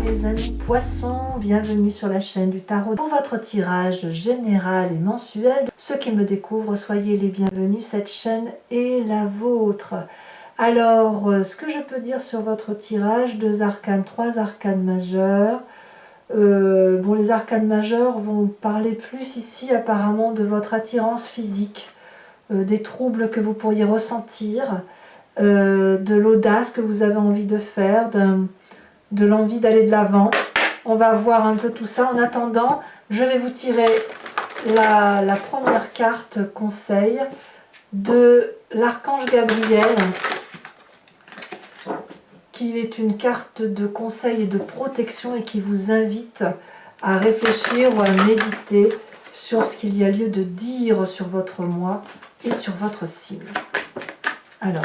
mes amis poissons, bienvenue sur la chaîne du tarot. Pour votre tirage général et mensuel, ceux qui me découvrent, soyez les bienvenus, cette chaîne est la vôtre. Alors, ce que je peux dire sur votre tirage, 2 arcanes, 3 arcanes majeurs. Bon, les arcanes majeurs vont parler plus ici apparemment de votre attirance physique, des troubles que vous pourriez ressentir, de l'audace que vous avez envie de faire, de l'envie d'aller de l'avant. On va voir un peu tout ça. En attendant, je vais vous tirer la première carte conseil de l'archange Gabriel, qui est une carte de conseil et de protection et qui vous invite à réfléchir ou à méditer sur ce qu'il y a lieu de dire sur votre moi et sur votre cible. Alors,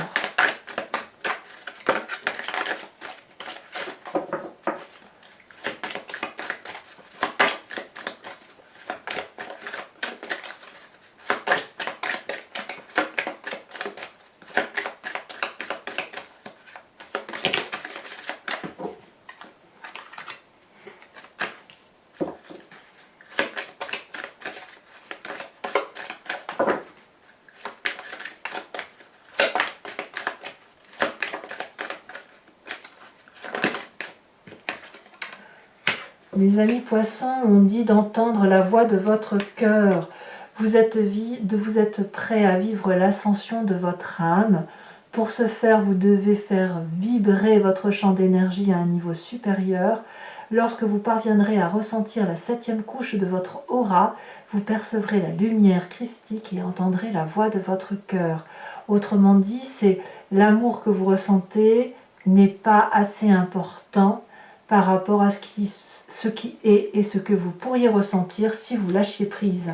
mes amis poissons, on dit d'entendre la voix de votre cœur. Vous êtes prêt à vivre l'ascension de votre âme. Pour ce faire, vous devez faire vibrer votre champ d'énergie à un niveau supérieur. Lorsque vous parviendrez à ressentir la 7e couche de votre aura, vous percevrez la lumière christique et entendrez la voix de votre cœur. Autrement dit, c'est l'amour que vous ressentez n'est pas assez important par rapport à ce qui est et ce que vous pourriez ressentir si vous lâchiez prise.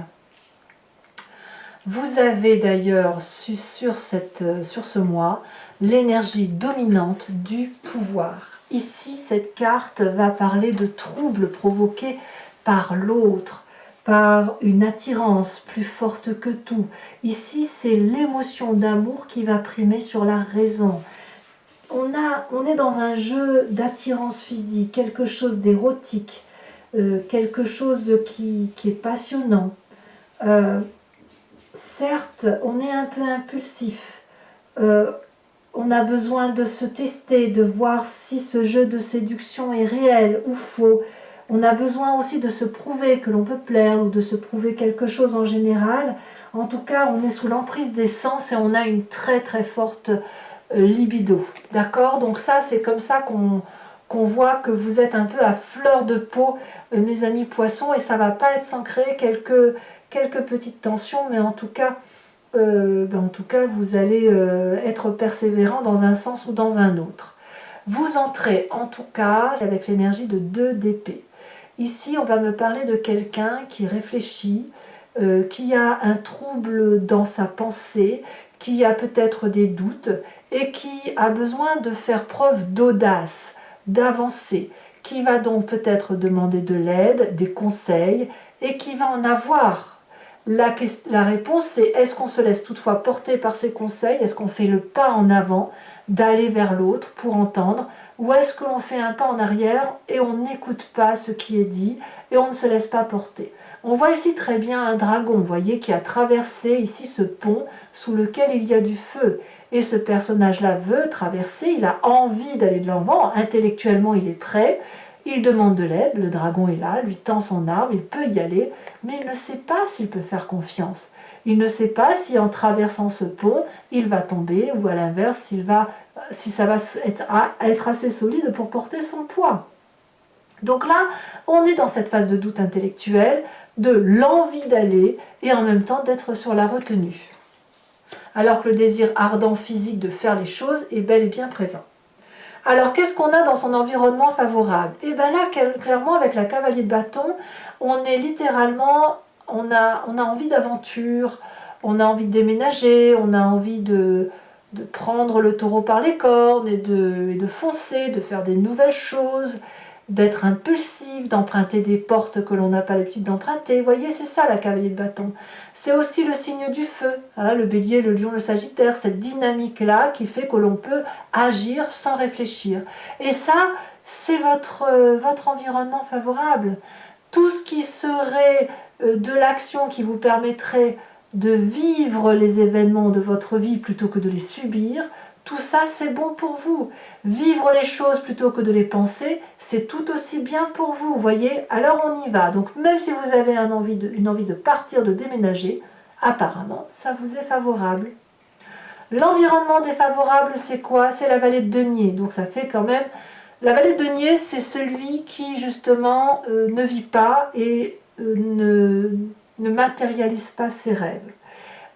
Vous avez d'ailleurs sur ce mois l'énergie dominante du pouvoir. Ici, cette carte va parler de troubles provoqués par l'autre, par une attirance plus forte que tout. Ici, c'est l'émotion d'amour qui va primer sur la raison. On est dans un jeu d'attirance physique, quelque chose d'érotique, quelque chose qui est passionnant. Certes, on est un peu impulsif. On a besoin de se tester, de voir si ce jeu de séduction est réel ou faux. On a besoin aussi de se prouver que l'on peut plaire ou de se prouver quelque chose en général. En tout cas, on est sous l'emprise des sens et on a une très très forte libido, d'accord? Donc ça, c'est comme ça qu'on voit que vous êtes un peu à fleur de peau, mes amis poissons, et ça va pas être sans créer quelques petites tensions, mais en tout cas, vous allez être persévérant dans un sens ou dans un autre. Vous entrez en tout cas avec l'énergie de 2 d'épée. Ici, on va me parler de quelqu'un qui réfléchit, qui a un trouble dans sa pensée, qui a peut-être des doutes et qui a besoin de faire preuve d'audace, d'avancer, qui va donc peut-être demander de l'aide, des conseils et qui va en avoir. La réponse, c'est est-ce qu'on se laisse toutefois porter par ces conseils? Est-ce qu'on fait le pas en avant d'aller vers l'autre pour entendre? Ou est-ce que l'on fait un pas en arrière et on n'écoute pas ce qui est dit et on ne se laisse pas porter? On voit ici très bien un dragon, vous voyez, qui a traversé ici ce pont sous lequel il y a du feu. Et ce personnage-là veut traverser, il a envie d'aller de l'avant, intellectuellement il est prêt, il demande de l'aide, le dragon est là, lui tend son arme, il peut y aller, mais il ne sait pas s'il peut faire confiance. Il ne sait pas si en traversant ce pont, il va tomber ou à l'inverse, si ça va être assez solide pour porter son poids. Donc là, on est dans cette phase de doute intellectuel, de l'envie d'aller et en même temps d'être sur la retenue. Alors que le désir ardent physique de faire les choses est bel et bien présent. Alors qu'est-ce qu'on a dans son environnement favorable? Et bien là, clairement, avec la cavalier de bâton, on est littéralement, on a envie d'aventure, on a envie de déménager, on a envie de prendre le taureau par les cornes et de foncer, de faire des nouvelles choses. d'être impulsif, d'emprunter des portes que l'on n'a pas l'habitude d'emprunter. Vous voyez, c'est ça la cavalier de bâton. C'est aussi le signe du feu, hein, le bélier, le lion, le sagittaire, cette dynamique-là qui fait que l'on peut agir sans réfléchir. Et ça, c'est votre environnement favorable. Tout ce qui serait de l'action qui vous permettrait de vivre les événements de votre vie plutôt que de les subir, tout ça c'est bon pour vous. Vivre les choses plutôt que de les penser, c'est tout aussi bien pour vous, vous voyez. Alors on y va. Donc même si vous avez une envie de partir, de déménager, apparemment ça vous est favorable. L'environnement défavorable, c'est quoi? C'est la vallée de denier. Donc ça fait quand même... La vallée de denier, c'est celui qui justement ne vit pas et ne matérialise pas ses rêves.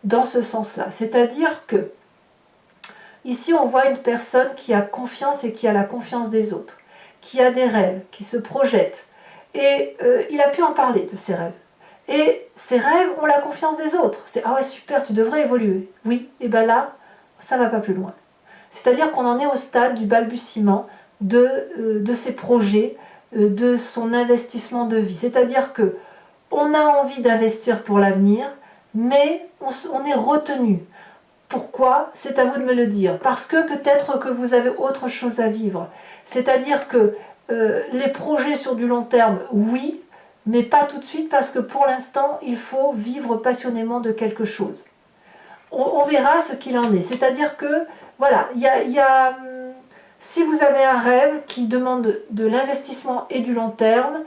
Dans ce sens-là. C'est-à-dire que ici, on voit une personne qui a confiance et qui a la confiance des autres, qui a des rêves, qui se projette. Et il a pu en parler de ses rêves. Et ses rêves ont la confiance des autres. C'est « Ah ouais, super, tu devrais évoluer. » Oui, et bien là, ça ne va pas plus loin. C'est-à-dire qu'on en est au stade du balbutiement de ses projets, de son investissement de vie. C'est-à-dire que on a envie d'investir pour l'avenir, mais on est retenu. Pourquoi? C'est à vous de me le dire. Parce que peut-être que vous avez autre chose à vivre. C'est-à-dire que les projets sur du long terme, oui, mais pas tout de suite parce que pour l'instant, il faut vivre passionnément de quelque chose. On verra ce qu'il en est. C'est-à-dire que, voilà, si vous avez un rêve qui demande de l'investissement et du long terme,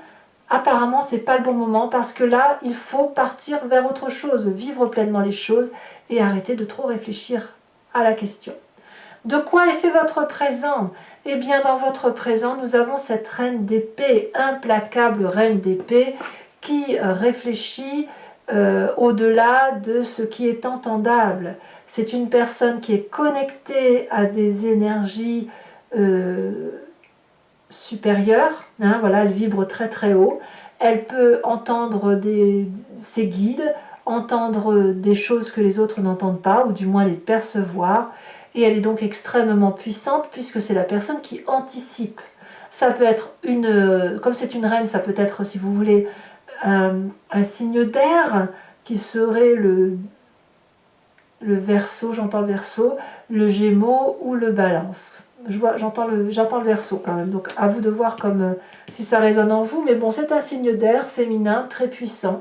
apparemment, ce n'est pas le bon moment parce que là, il faut partir vers autre chose, vivre pleinement les choses et arrêter de trop réfléchir à la question. De quoi est fait votre présent? Eh bien, dans votre présent, nous avons cette reine d'épée, implacable reine d'épée, qui réfléchit au-delà de ce qui est entendable. C'est une personne qui est connectée à des énergies supérieures. Hein, voilà, elle vibre très très haut. Elle peut entendre ses guides, entendre des choses que les autres n'entendent pas, ou du moins les percevoir. Et elle est donc extrêmement puissante puisque c'est la personne qui anticipe. Ça peut être comme c'est une reine, ça peut être, si vous voulez, un signe d'air qui serait le Verseau, j'entends le Verseau, le Gémeaux ou le Balance. J'entends le Verseau quand même, donc à vous de voir comme si ça résonne en vous, mais bon, c'est un signe d'air féminin très puissant,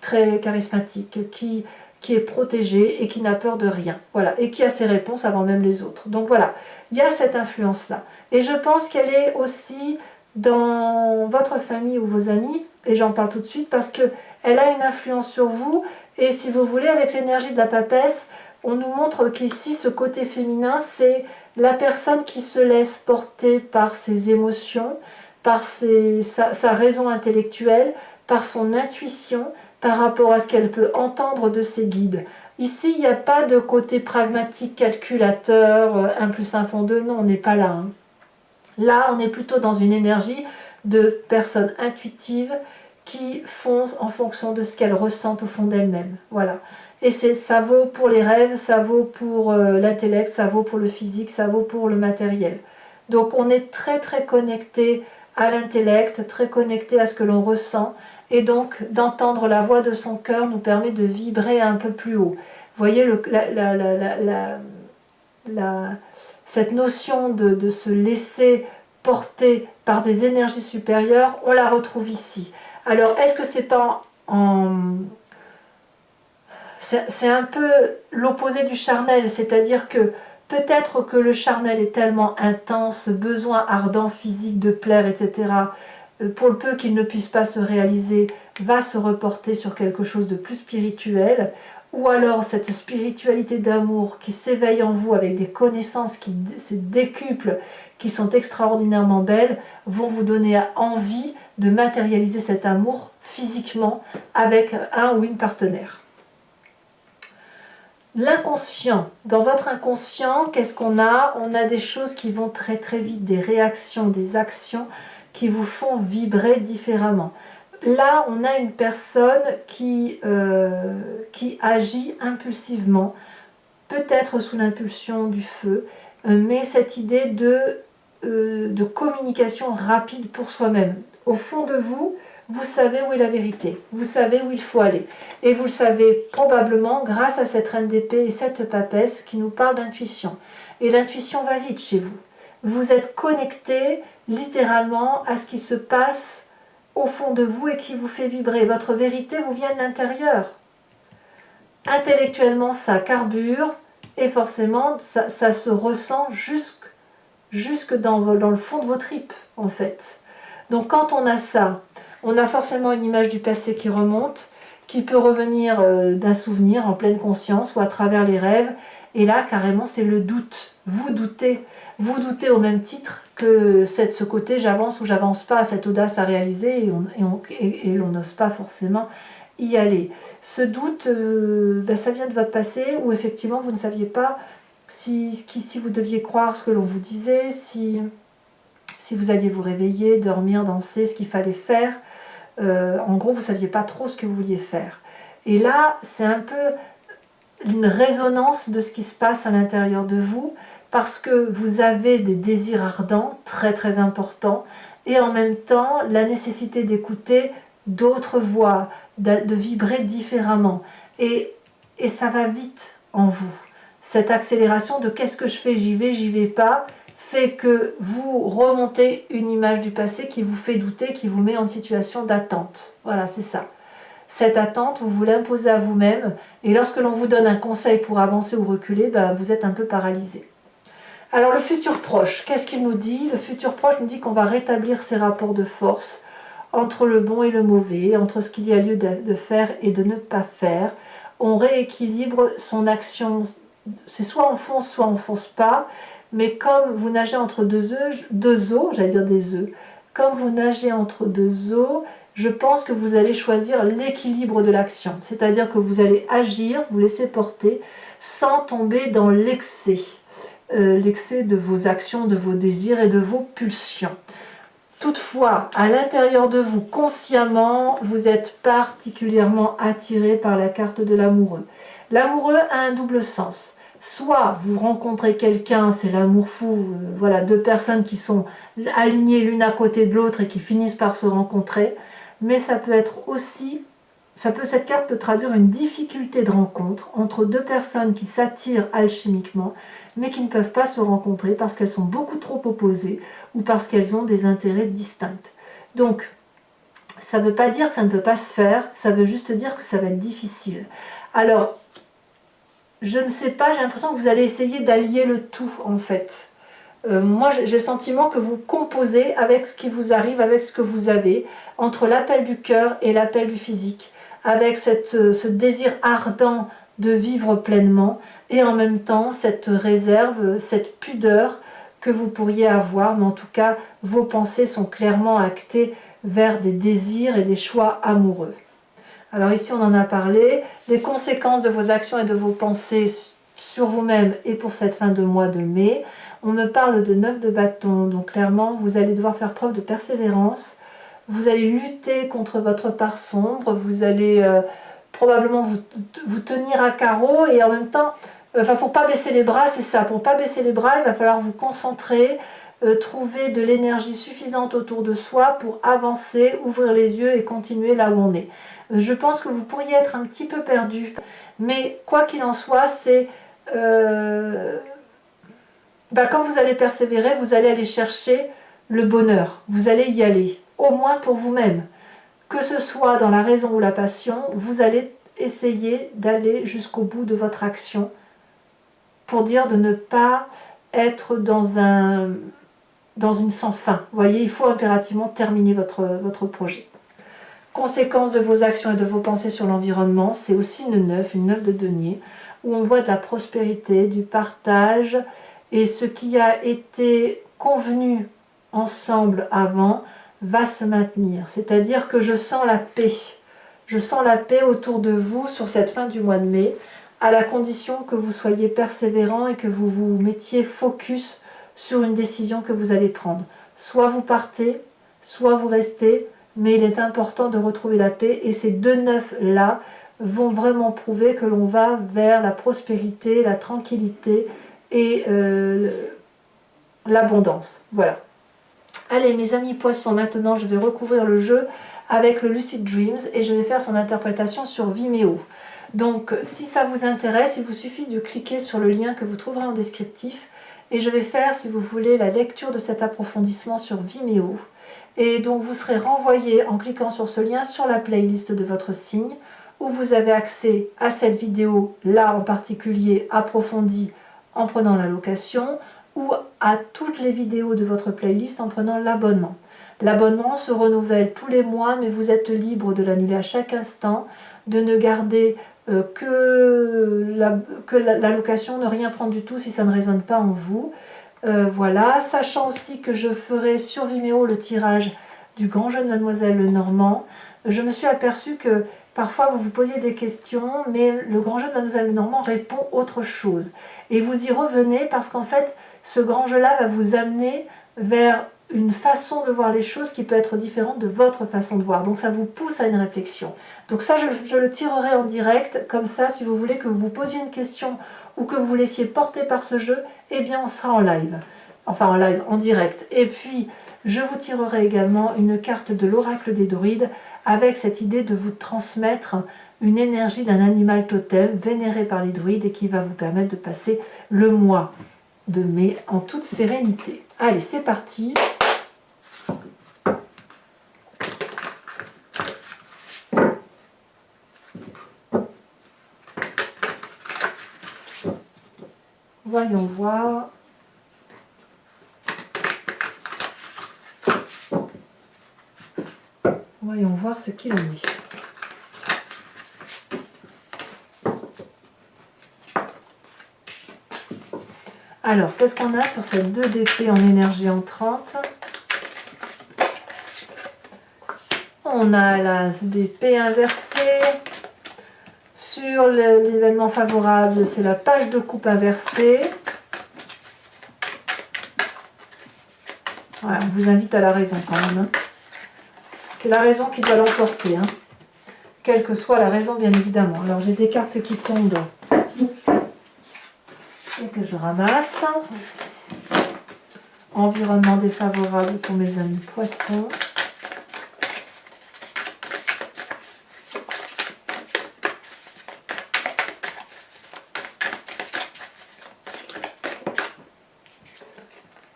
très charismatique, qui est protégé et qui n'a peur de rien, voilà, et qui a ses réponses avant même les autres. Donc voilà, il y a cette influence-là. Et je pense qu'elle est aussi dans votre famille ou vos amis, et j'en parle tout de suite parce qu'elle a une influence sur vous, et si vous voulez, avec l'énergie de la papesse, on nous montre qu'ici, ce côté féminin, c'est la personne qui se laisse porter par ses émotions, par sa raison intellectuelle, par son intuition, par rapport à ce qu'elle peut entendre de ses guides. Ici, il n'y a pas de côté pragmatique, calculateur, 1 plus 1 font 2, non, on n'est pas là. Hein. Là, on est plutôt dans une énergie de personnes intuitives qui font en fonction de ce qu'elles ressentent au fond d'elles-mêmes. Voilà. Et ça vaut pour les rêves, ça vaut pour l'intellect, ça vaut pour le physique, ça vaut pour le matériel. Donc on est très très connecté à l'intellect, très connecté à ce que l'on ressent, et donc d'entendre la voix de son cœur nous permet de vibrer un peu plus haut. Vous voyez cette notion de se laisser porter par des énergies supérieures, on la retrouve ici. Alors est-ce que c'est pas c'est un peu l'opposé du charnel, c'est-à-dire que peut-être que le charnel est tellement intense, besoin ardent physique de plaire, etc., pour le peu qu'il ne puisse pas se réaliser, va se reporter sur quelque chose de plus spirituel, ou alors cette spiritualité d'amour qui s'éveille en vous avec des connaissances qui se décuplent, qui sont extraordinairement belles, vont vous donner envie de matérialiser cet amour physiquement avec un ou une partenaire. L'inconscient, dans votre inconscient, qu'est-ce qu'on a? On a des choses qui vont très très vite, des réactions, des actions qui vous font vibrer différemment. Là, on a une personne qui agit impulsivement, peut-être sous l'impulsion du feu, mais cette idée de de communication rapide pour soi-même. Au fond de vous, vous savez où est la vérité, vous savez où il faut aller. Et vous le savez probablement grâce à cette reine d'épée et cette papesse qui nous parle d'intuition. Et l'intuition va vite chez vous. Vous êtes connecté littéralement à ce qui se passe au fond de vous et qui vous fait vibrer. Votre vérité vous vient de l'intérieur. Intellectuellement, ça carbure et forcément, ça se ressent jusque dans le fond de vos tripes, en fait. Donc quand on a ça, on a forcément une image du passé qui remonte, qui peut revenir d'un souvenir en pleine conscience ou à travers les rêves. Et là, carrément, c'est le doute. Vous doutez au même titre que ce côté j'avance ou j'avance pas, cette audace à réaliser et l'on n'ose pas forcément y aller. Ce doute, ça vient de votre passé où effectivement vous ne saviez pas si vous deviez croire ce que l'on vous disait, si vous alliez vous réveiller, dormir, danser, ce qu'il fallait faire. En gros, vous ne saviez pas trop ce que vous vouliez faire. Et là, c'est un peu une résonance de ce qui se passe à l'intérieur de vous, parce que vous avez des désirs ardents, très très importants, et en même temps, la nécessité d'écouter d'autres voix, de vibrer différemment. Et ça va vite en vous. Cette accélération de qu'est-ce que je fais, j'y vais pas, fait que vous remontez une image du passé qui vous fait douter, qui vous met en situation d'attente. Voilà, c'est ça. Cette attente, vous vous l'imposez à vous-même, et lorsque l'on vous donne un conseil pour avancer ou reculer, vous êtes un peu paralysé. Alors le futur proche, qu'est-ce qu'il nous dit? Le futur proche nous dit qu'on va rétablir ces rapports de force entre le bon et le mauvais, entre ce qu'il y a lieu de faire et de ne pas faire. On rééquilibre son action, c'est soit on fonce pas, mais comme vous nagez entre deux eaux, j'allais dire des œufs, comme vous nagez entre deux eaux, je pense que vous allez choisir l'équilibre de l'action. C'est-à-dire que vous allez agir, vous laisser porter, sans tomber dans l'excès. L'excès de vos actions, de vos désirs et de vos pulsions. Toutefois, à l'intérieur de vous, consciemment, vous êtes particulièrement attiré par la carte de l'amoureux. L'amoureux a un double sens. Soit vous rencontrez quelqu'un, c'est l'amour fou, voilà, deux personnes qui sont alignées l'une à côté de l'autre et qui finissent par se rencontrer, mais ça peut être aussi, cette carte peut traduire une difficulté de rencontre entre deux personnes qui s'attirent alchimiquement, mais qui ne peuvent pas se rencontrer parce qu'elles sont beaucoup trop opposées ou parce qu'elles ont des intérêts distincts. Donc, ça ne veut pas dire que ça ne peut pas se faire, ça veut juste dire que ça va être difficile. Alors, je ne sais pas, j'ai l'impression que vous allez essayer d'allier le tout en fait. Moi, j'ai le sentiment que vous composez avec ce qui vous arrive, avec ce que vous avez, entre l'appel du cœur et l'appel du physique, avec ce désir ardent de vivre pleinement, et en même temps cette réserve, cette pudeur que vous pourriez avoir, mais en tout cas, vos pensées sont clairement actées vers des désirs et des choix amoureux. Alors ici, on en a parlé, les conséquences de vos actions et de vos pensées sur vous-même et pour cette fin de mois de mai. On me parle de 9 de bâton, donc clairement, vous allez devoir faire preuve de persévérance, vous allez lutter contre votre part sombre, vous allez probablement vous tenir à carreau et en même temps, pour pas baisser les bras, c'est ça, pour pas baisser les bras, il va falloir vous concentrer, trouver de l'énergie suffisante autour de soi pour avancer, ouvrir les yeux et continuer là où on est. Je pense que vous pourriez être un petit peu perdu, mais quoi qu'il en soit, c'est quand vous allez persévérer, vous allez aller chercher le bonheur, vous allez y aller, au moins pour vous-même. Que ce soit dans la raison ou la passion, vous allez essayer d'aller jusqu'au bout de votre action pour dire de ne pas être dans une sans fin. Vous voyez, il faut impérativement terminer votre projet. Conséquence de vos actions et de vos pensées sur l'environnement, c'est aussi une 9 de denier, où on voit de la prospérité, du partage, et ce qui a été convenu ensemble avant va se maintenir. C'est-à-dire que je sens la paix. Je sens la paix autour de vous sur cette fin du mois de mai, à la condition que vous soyez persévérant et que vous vous mettiez focus sur une décision que vous allez prendre. Soit vous partez, soit vous restez, mais il est important de retrouver la paix et ces deux neufs-là vont vraiment prouver que l'on va vers la prospérité, la tranquillité et l'abondance. Voilà. Allez mes amis poissons, maintenant je vais recouvrir le jeu avec le Lucid Dreams et je vais faire son interprétation sur Vimeo. Donc si ça vous intéresse, il vous suffit de cliquer sur le lien que vous trouverez en descriptif et je vais faire, si vous voulez, la lecture de cet approfondissement sur Vimeo. Et donc vous serez renvoyé en cliquant sur ce lien sur la playlist de votre signe où vous avez accès à cette vidéo là en particulier approfondie en prenant la location ou à toutes les vidéos de votre playlist en prenant l'abonnement. L'abonnement se renouvelle tous les mois mais vous êtes libre de l'annuler à chaque instant, de ne garder que la location, ne rien prendre du tout si ça ne résonne pas en vous. Voilà, sachant aussi que je ferai sur Vimeo le tirage du grand jeu de Mademoiselle Lenormand. Je me suis aperçue que parfois vous vous posiez des questions, mais le grand jeu de Mademoiselle Lenormand répond autre chose. Et vous y revenez parce qu'en fait, ce grand jeu-là va vous amener vers une façon de voir les choses qui peut être différente de votre façon de voir. Donc ça vous pousse à une réflexion. Donc ça, je le tirerai en direct. Comme ça, si vous voulez que vous posiez une question ou que vous vous laissiez porter par ce jeu, eh bien on sera en live. Enfin en live, en direct. Et puis, je vous tirerai également une carte de l'oracle des druides avec cette idée de vous transmettre une énergie d'un animal totem vénéré par les druides et qui va vous permettre de passer le mois de mai en toute sérénité. Allez, c'est parti. Voyons voir. Voyons voir ce qu'il en est. Alors, qu'est-ce qu'on a sur cette 2 d'épée en énergie entrante? On a l'as d'épée inversée. Sur l'événement favorable, c'est la page de coupe inversée. Voilà, on vous invite à la raison quand même. Hein. C'est la raison qui doit l'emporter. Hein. Quelle que soit la raison, bien évidemment. Alors, j'ai des cartes qui tombent et que je ramasse. Environnement défavorable pour mes amis poissons.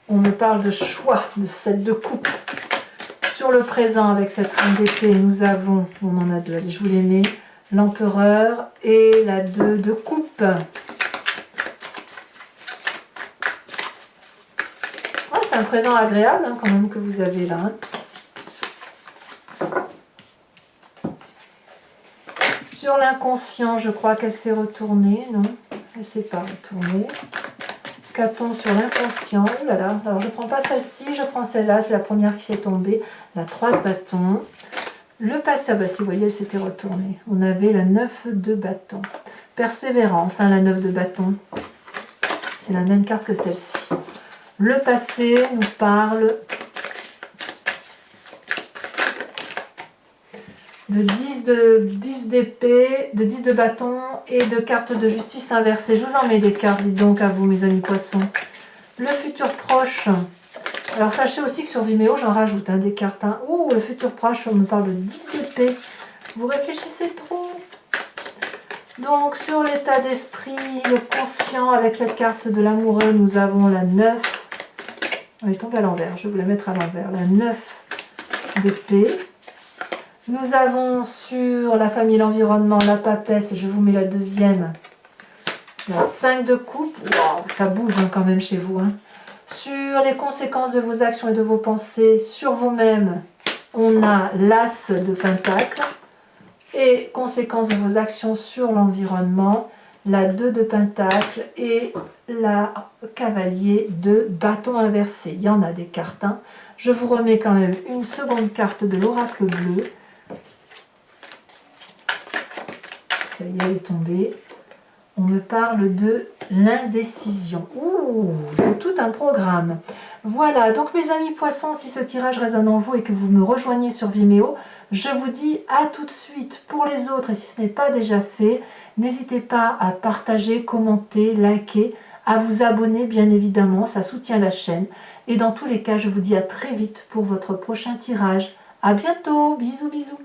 On me parle de choix, de cette de coupe. Sur le présent, avec cette reine d'épée, nous avons, on en a 2, allez, je vous les mets, l'empereur et la 2 de coupe. Oh, c'est un présent agréable hein, quand même que vous avez là. Hein. Sur l'inconscient, je crois qu'elle s'est retournée, non? Elle ne s'est pas retournée. Qu'a-t-on sur l'inconscient? Ouh là là, alors je ne prends pas celle-ci, je prends celle-là, c'est la première qui est tombée, la 3 de bâton. Le passé, ah bah si vous voyez, elle s'était retournée. On avait la 9 de bâton. Persévérance, hein, la 9 de bâton. C'est la même carte que celle-ci. Le passé nous parle de 10 d'épée, de 10 de bâton et de cartes de justice inversée. Je vous en mets des cartes, dites donc à vous mes amis poissons. Le futur proche. Alors sachez aussi que sur Vimeo, j'en rajoute hein, des cartes. Hein. Ouh, le futur proche, on me parle de 10 d'épée. Vous réfléchissez trop. Donc sur l'état d'esprit, le conscient avec la carte de l'amoureux, nous avons la 9. Elle est tombée à l'envers, je vais vous la mettre à l'envers. La 9 d'épée. Nous avons sur la famille, l'environnement, la papesse, je vous mets la deuxième, la 5 de coupe, wow, ça bouge hein, quand même chez vous. Hein. Sur les conséquences de vos actions et de vos pensées, sur vous-même, on a l'as de pentacle, et conséquences de vos actions sur l'environnement, la 2 de pentacle et la cavalier de bâton inversé. Il y en a des cartes. Hein. Je vous remets quand même une seconde carte de l'oracle bleu. Ça y est, elle est tombée. On me parle de l'indécision. Ouh, c'est tout un programme. Voilà, donc mes amis poissons, si ce tirage résonne en vous et que vous me rejoignez sur Vimeo, je vous dis à tout de suite. Pour les autres, et si ce n'est pas déjà fait, n'hésitez pas à partager, commenter, liker, à vous abonner bien évidemment, ça soutient la chaîne. Et dans tous les cas, je vous dis à très vite pour votre prochain tirage. À bientôt, bisous bisous.